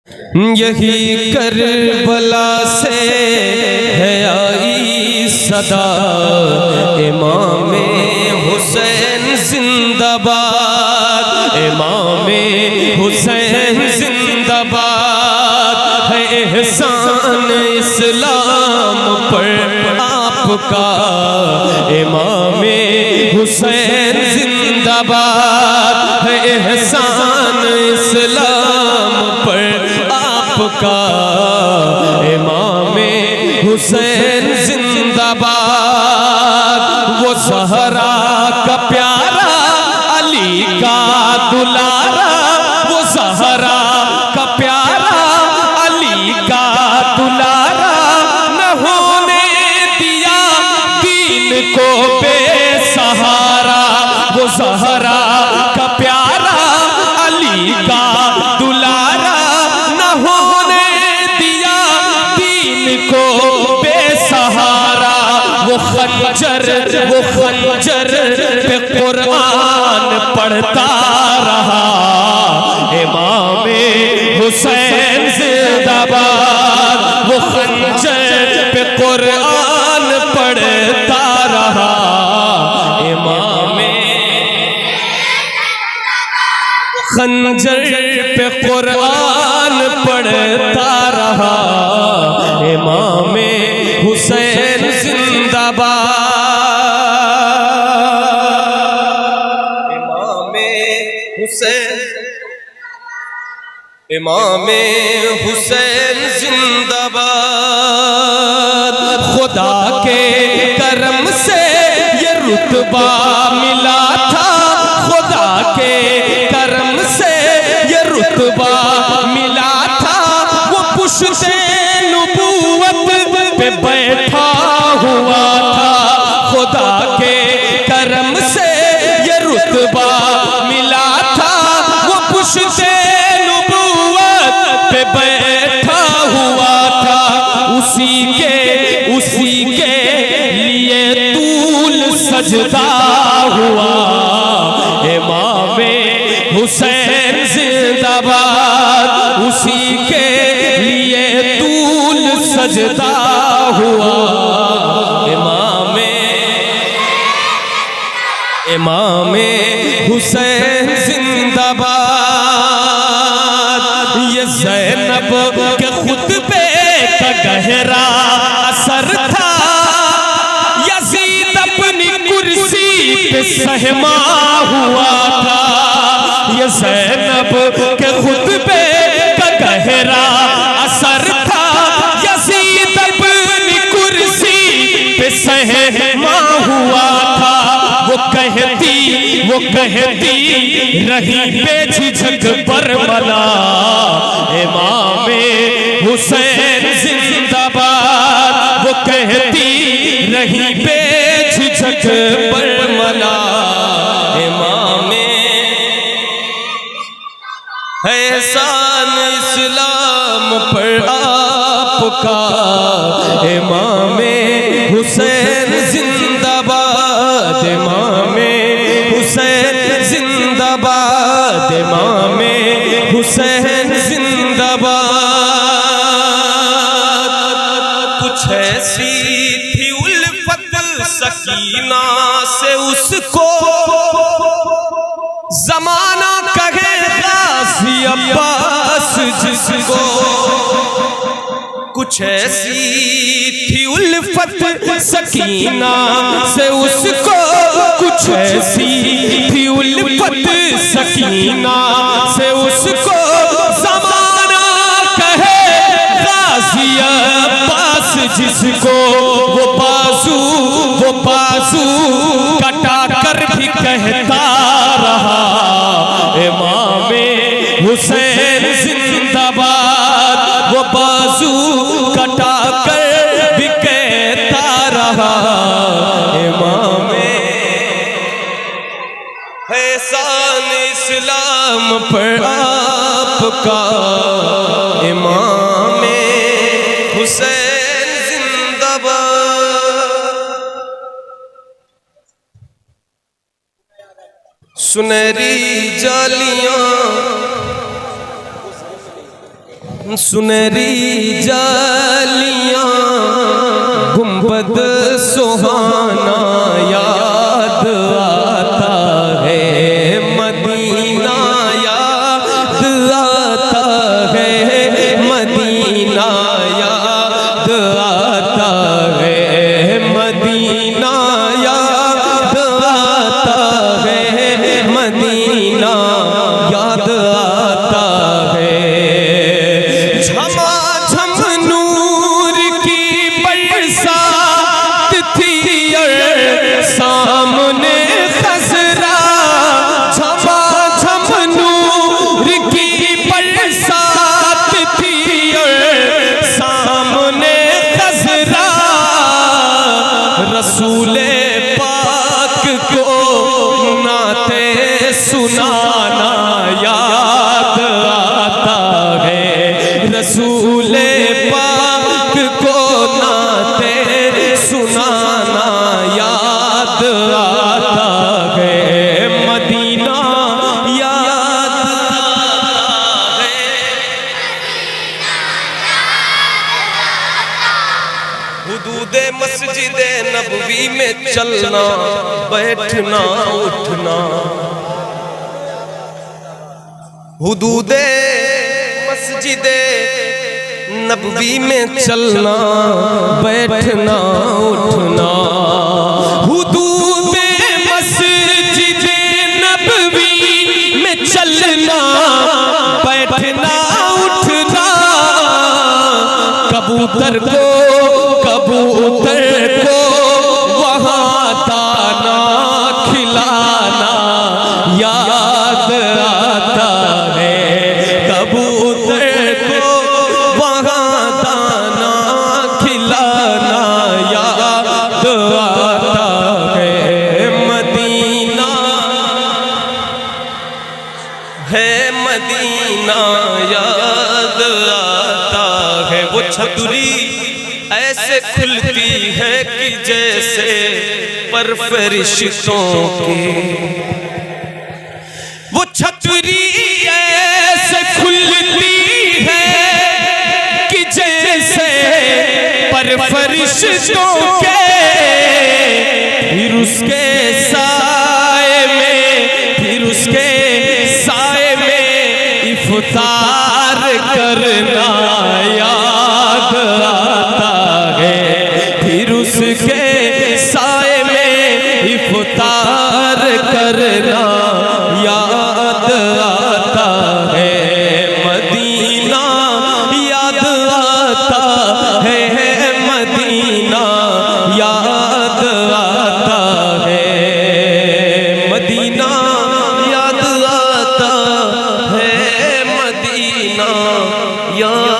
یہی کربلا سے ہے آئی صدا، امام حسین زندہ باد، امام حسین زندہ باد، ہے احسان اسلام پر آپ کا، امام حسین زندہ باد، ہے احسان اسلام پر کا، امام حسین زندہ باد، وہ زہرا کا پیارا علی کا دلارا، وہ زہرا کا پیارا علی کا دلارا، نہ ہونے دیا دین کو بے سہارا، وہ زہرا کا پیارا علی کا دلارا، کو بے سہارا، وہ خنجر پہ قرآن پڑھتا رہا، امام حسین زندہ باد، وہ خنجر پہ قرآن پڑھتا رہا، امام خنجر پہ قرآن پڑھتا رہا، امام حسین زندہ باد، امام حسین، امام حسین زندہ باد، خدا کے کرم سے یہ رتبہ ملا تھا، خدا کے کرم سے یہ رتبہ ملا تھا، وہ پشت پہ بیٹھا ہوا تھا، خدا کے کرم سے یہ رتبہ ملا تھا، وہ پشت نبوت پہ بیٹھا ہوا تھا، اسی کے لیے طول سجدہ ہوا، امام حسین زندہ باد، اسی کے لیے طول سجدہ ہوا، امام حسین زندہ باد، یہ زینب کے خطبے کا گہرا اثر تھا، یزید اپنی کرسی پہ سہما ہوا تھا، یہ زینب کے خطبے کا گہرا اثر تھا، یزید اپنی کرسی پہ سہما ہوا تھا، وہ کہتی رہی بے جھجک برملا، امام حسین زندہ باد، وہ کہتی رہی بے جھجک برملا، امام احسان اسلام پر آپ کا، امام حسین زندہ باد، امام حسین زندہ باد، امام حسین زندہ باد، کچھ ایسی تھی الفت سکینہ سے اس کو زمانہ کہے غازی عباس جس کو، کچھ ایسی تھی الفت سکینہ سے اس کو، کچھ ایسی تھی الفت سکینہ سے اس کو، زمانہ کہے غازی عباس جس کو، وہ بازو کٹا کر بھی کہتا رہا، امام حسین زندہ باد، وہ بازو کٹا کر بھی کہتا رہا، امام احسان اسلام پر آپ کا، امام حسین زندہ باد، سنہری جالیاں سنہری جالیاں گنبد سہانا یاد آتا ہے مدینہ یاد آتا ہے مدینہ یاد آتا ہے مدینہ یاد آتا ہے مدینہ یاد آتا ہے رسول پاک کو نعتیں سنانا یاد آتا ہے رسول پاک کو نعتیں سنانا یاد آتا ہے مدینہ یاد آتا ہے حدود مسجد نبوی میں چلنا بیٹھنا اٹھنا حدود مسجد نبوی میں چلنا بیٹھنا اٹھنا حدود مسجد نبوی میں چلنا بیٹھنا اٹھنا کبوتر کو وہاں دانا کھلانا یاد آتا ہے کبوتر کو وہاں دانا کھلانا یاد آتا ہے مدینہ یاد آتا ہے وہ چھتری ایسے کھلتی ہے کہ جیسے پر فرشتوں کے وہ چھتری ایسے کھلتی ہے کہ جیسے پر فرشتوں کے پھر اس کے سائے میں افطار کرنا یاد آتا ہے پھر اس کے سائے میں افطار کرنا یاد آتا ہے مدینہ یاد آتا ہے مدینہ یاد آتا ہے مدینہ یاد آتا ہے مدینہ یاد